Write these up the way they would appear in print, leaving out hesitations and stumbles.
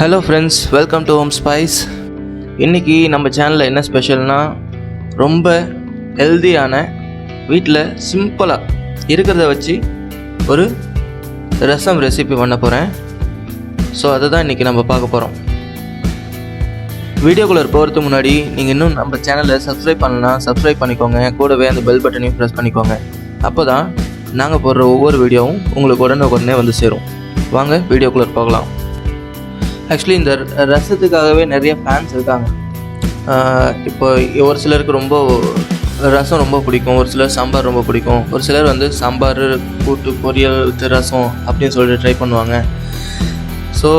Hello friends, welcome to Home Spice. இன்றைக்கி நம்ம சேனலில் என்ன ஸ்பெஷல்னால், ரொம்ப ஹெல்தியான வீட்டில் சிம்பிளாக இருக்கிறத வச்சு ஒரு ரசம் ரெசிபி பண்ண போகிறேன். ஸோ அதை தான் இன்றைக்கி நம்ம பார்க்க போகிறோம். வீடியோக்குள்ளே போகிறதுக்கு முன்னாடி நீங்கள் இன்னும் நம்ம சேனலை சப்ஸ்கிரைப் பண்ணலாம், சப்ஸ்கிரைப் பண்ணிக்கோங்க. கூடவே அந்த பெல் பட்டனையும் ப்ரெஸ் பண்ணிக்கோங்க. அப்போ தான் நாங்கள் போடுற ஒவ்வொரு வீடியோவும் உங்களுக்கு உடனே வந்து சேரும். வாங்க வீடியோக்குள்ளே போகலாம். ஆக்சுவலி இந்த ரசத்துக்காகவே நிறைய ஃபேன்ஸ் இருக்காங்க. இப்போ ஒரு சிலருக்கு ரசம் ரொம்ப பிடிக்கும், ஒரு சிலர் சாம்பார் ரொம்ப பிடிக்கும், ஒரு சிலர் வந்து சாம்பார், கூட்டு, பொரியல், ரசம் அப்படின்னு சொல்லிட்டு ட்ரை பண்ணுவாங்க. ஸோ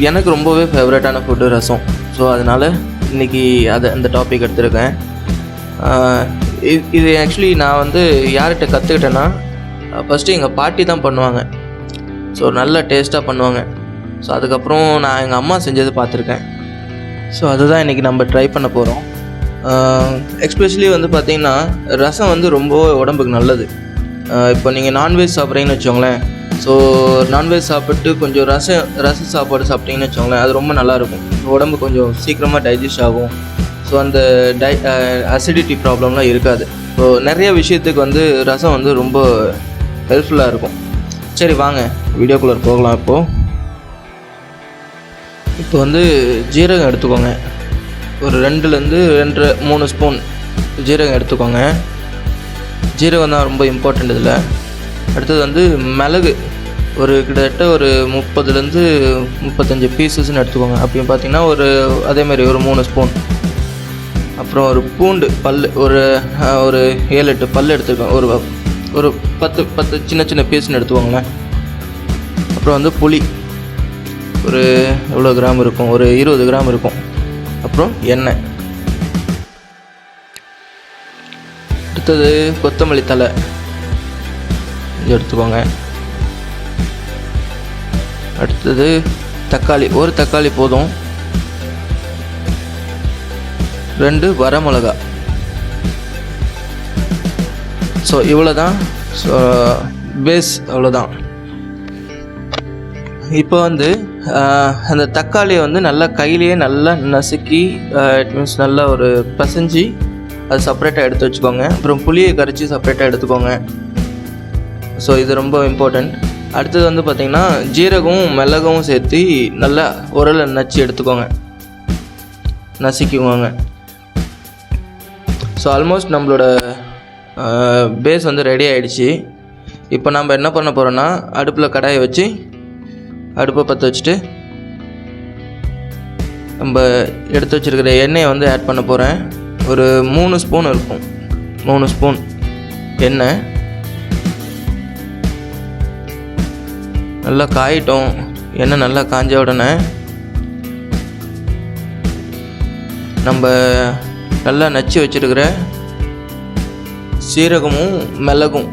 எனக்கு ரொம்பவே ஃபேவரட்டான ஃபுட்டு ரசம். ஸோ அதனால் இன்றைக்கி அந்த டாபிக் எடுத்திருக்கேன். இது ஆக்சுவலி நான் வந்து யார்கிட்ட கற்றுக்கிட்டேன்னா, ஃபஸ்ட்டு எங்கள் பாட்டி தான் பண்ணுவாங்க. ஸோ நல்ல டேஸ்ட்டாக பண்ணுவாங்க. ஸோ அதுக்கப்புறம் நான் எங்கள் அம்மா செஞ்சது பார்த்துருக்கேன். ஸோ அதுதான் இன்றைக்கி நம்ம ட்ரை பண்ண போகிறோம். எஸ்பெஷலி வந்து பார்த்திங்கன்னா ரசம் வந்து ரொம்ப உடம்புக்கு நல்லது. இப்போ நீங்கள் நான்வெஜ் சாப்பிட்றீங்கன்னு வச்சோங்களேன். ஸோ நான்வெஜ் சாப்பிட்டு கொஞ்சம் ரச சாப்பாடு சாப்பிட்டீங்கன்னு வச்சோங்களேன், அது ரொம்ப நல்லாயிருக்கும். உடம்பு கொஞ்சம் சீக்கிரமாக டைஜஸ்ட் ஆகும். ஸோ அந்த அசிடிட்டி ப்ராப்ளம்லாம் இருக்காது. ஸோ நிறைய விஷயத்துக்கு வந்து ரசம் வந்து ரொம்ப ஹெல்ப்ஃபுல்லாக இருக்கும். சரி வாங்க வீடியோக்குள்ளே போகலாம். இப்போ வந்து ஜீரகம் எடுத்துக்கோங்க. ஒரு 2-3 ஸ்பூன் ஜீரகம் எடுத்துக்கோங்க. ஜீரகம் தான் ரொம்ப இம்பார்ட்டண்ட் இதில். அடுத்தது வந்து மிளகு ஒரு கிட்டத்தட்ட ஒரு 30-35 பீசஸ்ன்னு எடுத்துக்கோங்க. அப்படின்னு பார்த்தீங்கன்னா அதேமாதிரி ஒரு 3 ஸ்பூன். அப்புறம் ஒரு பூண்டு பல் ஒரு 7-8 பல் எடுத்துக்கோங்க. ஒரு 10 சின்ன பீஸ்ன்னு எடுத்துக்கோங்களேன். அப்புறம் வந்து புளி ஒரு எவ்வளோ கிராம் இருக்கும், ஒரு 20 கிராம் இருக்கும். அப்புறம் எண்ணெய். அடுத்தது கொத்தமல்லி தழை எடுத்துக்கோங்க. அடுத்தது தக்காளி, ஒரு தக்காளி போதும். 2 வரமிளகா. ஸோ இவ்வளோ தான். ஸோ பேஸ் அவ்வளோதான். இப்போ வந்து அந்த தக்காளியை வந்து நல்லா கையிலேயே நல்லா நசுக்கி, இட் மீன்ஸ் நல்லா ஒரு பசைஞ்சு அது செப்பரேட்டாக எடுத்து வச்சுக்கோங்க. அப்புறம் புளியை கரைச்சி செப்பரேட்டாக எடுத்துக்கோங்க. ஸோ இது ரொம்ப இம்பார்ட்டண்ட். அடுத்தது வந்து பார்த்திங்கன்னா ஜீரகமும் மிளகும் சேர்த்து நல்லா உரலை நசுக்கிக்குவாங்க. ஸோ ஆல்மோஸ்ட் நம்மளோட பேஸ் வந்து ரெடி ஆகிடுச்சு. இப்போ நம்ம என்ன பண்ண போகிறோன்னா, அடுப்பில் கடாயை வச்சு அடுப்பை பற்ற வச்சுட்டு நம்ம எடுத்து வச்சுருக்கிற எண்ணெயை வந்து ஆட் பண்ண போகிறேன். ஒரு 3 ஸ்பூன் இருக்கும். 3 ஸ்பூன் எண்ணெய் நல்லா காயிட்டோம். எண்ணெய் நல்லா காஞ்ச உடனே நம்ம நல்லா நச்சு வச்சுருக்கிற சீரகமும் மிளகும்,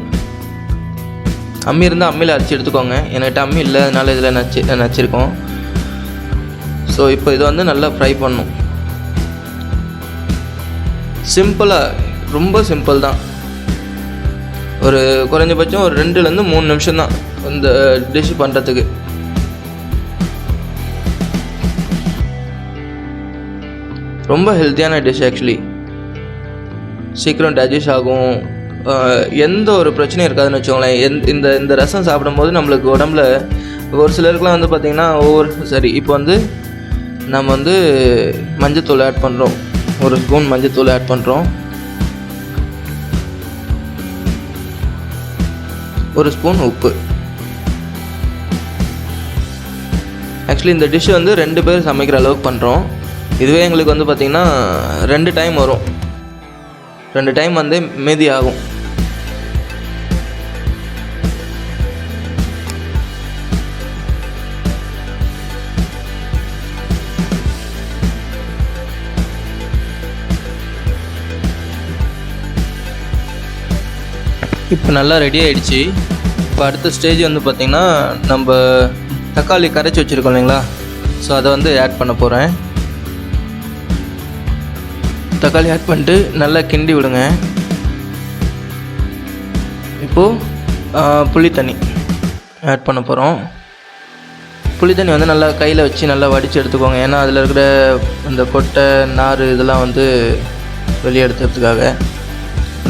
அம்மி இருந்தால் அம்மியில் அரைச்சி எடுத்துக்கோங்க. என்கிட்ட அம்மி இல்லை, அதனால் இதில் நச்சிருக்கோம். ஸோ இப்போ இதை வந்து நல்லா ஃப்ரை பண்ணணும். சிம்பிளாக, ரொம்ப சிம்பிள் தான். ஒரு குறைஞ்சபட்சம் ஒரு 2-3 நிமிஷம் தான் இந்த டிஷ் பண்ணுறதுக்கு. ரொம்ப ஹெல்த்தியான டிஷ் ஆக்சுவலி. சீக்கிரம் டைஜஸ்ட் ஆகும். எந்த ஒரு பிரச்சனையும் இருக்காதுன்னு வச்சுக்கோங்களேன். இந்த ரசம் சாப்பிடும்போது நம்மளுக்கு உடம்புல ஒரு சிலருக்குலாம் வந்து பார்த்திங்கன்னா சரி இப்போ வந்து நம்ம வந்து மஞ்சத்தூள் ஆட் பண்ணுறோம். 1 ஸ்பூன் மஞ்சத்தூள் ஆட் பண்ணுறோம். 1 ஸ்பூன் உப்பு. ஆக்சுவலி இந்த டிஷ் வந்து 2 பேர் சமைக்கிற அளவுக்கு பண்ணுறோம். இதுவே எங்களுக்கு வந்து பார்த்திங்கன்னா 2 டைம் வரும். 2 டைம் வந்து மீதி ஆகும். இப்போ நல்லா ரெடி ஆகிடுச்சு. இப்போ அடுத்த ஸ்டேஜ் வந்து பார்த்திங்கன்னா, நம்ம தக்காளி கரைச்சி வச்சுருக்கோம் இல்லைங்களா. ஸோ அதை வந்து ஆட் பண்ண போகிறேன். தக்காளி ஆட் பண்ணிட்டு நல்லா கிண்டி விடுங்க. இப்போது புளி தண்ணி ஆட் பண்ண போகிறோம். புளி தண்ணி வந்து நல்லா கையில் வச்சு நல்லா வடித்து எடுத்துக்கோங்க. ஏன்னா அதில் இருக்கிற இந்த கொட்டை நார் இதெல்லாம் வந்து வெளியே எடுத்துறதுக்காக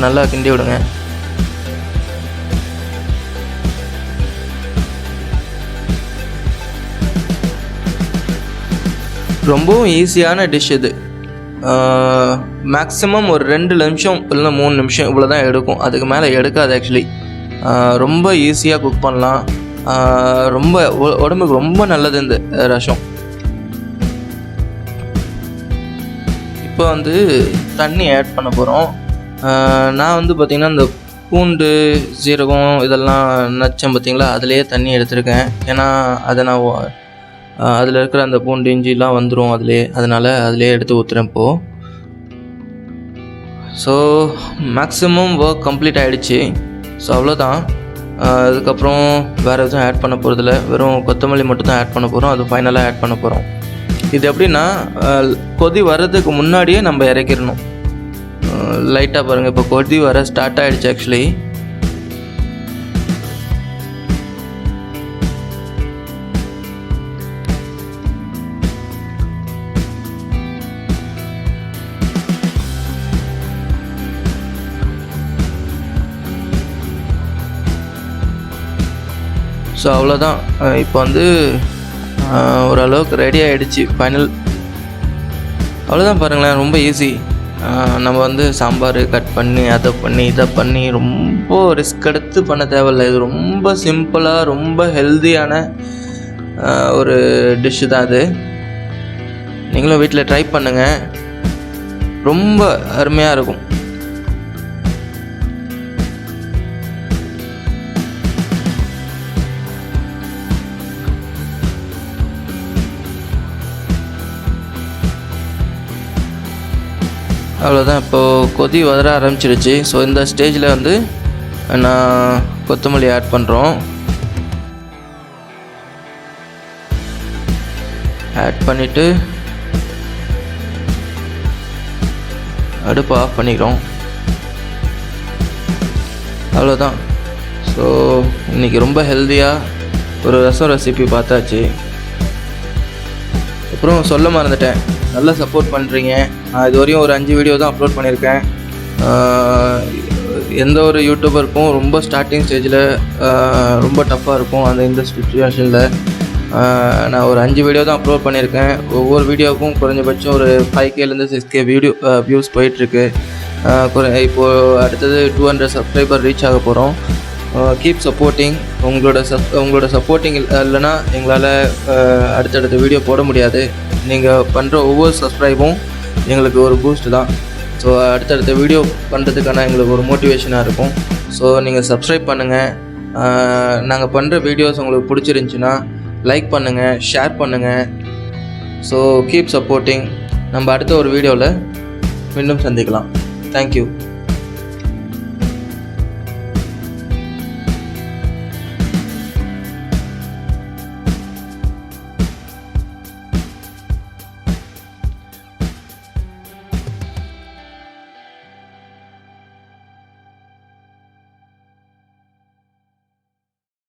நல்லா கிண்டி விடுங்க. ரொம்பவும் ஈஸியான டிஷ் இது. மேக்ஸிமம் ஒரு 2 நிமிஷம் இல்லைன்னா 3 நிமிஷம் இவ்வளோ தான் எடுக்கும். அதுக்கு மேலே எடுக்காது. ஆக்சுவலி ரொம்ப ஈஸியாக குக் பண்ணலாம். ரொம்ப உடம்புக்கு ரொம்ப நல்லது இந்த ரசம். இப்போ வந்து தண்ணி ஆட் பண்ண போகிறோம். நான் வந்து பார்த்திங்கன்னா இந்த பூண்டு சீரகம் இதெல்லாம் நச்சம் பார்த்திங்களா, அதிலேயே தண்ணி எடுத்திருக்கேன். ஏன்னா அதை நான் அதில் இருக்கிற அந்த பூண்டு இஞ்சிலாம் வந்துடும் அதனால் அதிலே எடுத்து ஊற்றுறேன் இப்போது. ஸோ மேக்ஸிமம் ஒர்க் கம்ப்ளீட் ஆகிடுச்சு. ஸோ அவ்வளோதான். அதுக்கப்புறம் வேறு எதுவும் ஆட் பண்ண போகிறதில்ல. வெறும் கொத்தமல்லி மட்டும் தான் ஆட் பண்ண போகிறோம். அது ஃபைனலாக ஆட் பண்ண போகிறோம். இது எப்படின்னா கொதி வர்றதுக்கு முன்னாடியே நம்ம இறக்கிடணும். லைட்டாக பாருங்கள், இப்போ கொதி வர ஸ்டார்ட் ஆகிடுச்சு ஆக்சுவலி. ஸோ அவ்வளோதான். இப்போ வந்து ஓரளவுக்கு ரெடி ஆகிடுச்சு ஃபைனல். அவ்வளோதான் பாருங்களேன், ரொம்ப ஈஸி. நம்ம வந்து சாம்பார் கட் பண்ணி அதை பண்ணி இதை பண்ணி ரொம்ப ரிஸ்க் எடுத்து பண்ண தேவையில்லை. இது ரொம்ப சிம்பிளாக ரொம்ப ஹெல்த்தியான ஒரு டிஷ்ஷு தான் அது. நீங்களும் வீட்டில் ட்ரை பண்ணுங்கள், ரொம்ப அருமையாக இருக்கும். அவ்வளோதான். இப்போது கொதி வர ஆரம்பிச்சிருச்சு. ஸோ இந்த ஸ்டேஜில் வந்து நான் கொத்தமல்லி ஆட் பண்ணுறோம். ஆட் பண்ணிவிட்டு அடுப்பை ஆஃப் பண்ணிக்கிறோம். அவ்வளோதான். ஸோ இன்றைக்கி ரொம்ப ஹெல்த்தியாக ஒரு ரசம் ரெசிபி பார்த்தாச்சு. அப்புறம் சொல்ல மறந்துட்டேன், நல்லா சப்போர்ட் பண்ணுறீங்க. நான் இது வரையும் ஒரு 5 வீடியோ தான் அப்லோட் பண்ணியிருக்கேன். எந்த ஒரு யூடியூபருக்கும் ரொம்ப ஸ்டார்டிங் ஸ்டேஜில் ரொம்ப டஃப்பாக இருக்கும். இந்த சுச்சுவேஷனில் நான் ஒரு 5 வீடியோ தான் அப்லோட் பண்ணியிருக்கேன். ஒவ்வொரு வீடியோவுக்கும் குறைஞ்சபட்சம் ஒரு 5Kலேருந்து 6K வியூஸ் போயிட்டுருக்கு. இப்போது அடுத்தது 200 சப்ஸ்கிரைபர் ரீச் ஆக போகிறோம். Keep supporting. உங்களோட சப்போர்ட்டிங் இல்லைன்னா எங்களால் அடுத்தடுத்த வீடியோ போட முடியாது. நீங்கள் பண்ணுற ஒவ்வொரு சப்ஸ்கிரைபும் எங்களுக்கு ஒரு பூஸ்ட் தான். ஸோ அடுத்தடுத்த வீடியோ பண்ணுறதுக்கான எங்களுக்கு ஒரு மோட்டிவேஷனாக இருக்கும். ஸோ நீங்கள் சப்ஸ்கிரைப் பண்ணுங்கள். நாங்கள் பண்ணுற வீடியோஸ் உங்களுக்கு பிடிச்சிருந்துச்சின்னா லைக் பண்ணுங்கள், ஷேர் பண்ணுங்கள். So keep supporting. நம்ம அடுத்த ஒரு வீடியோவில் மீண்டும் சந்திக்கலாம். தேங்க்யூ.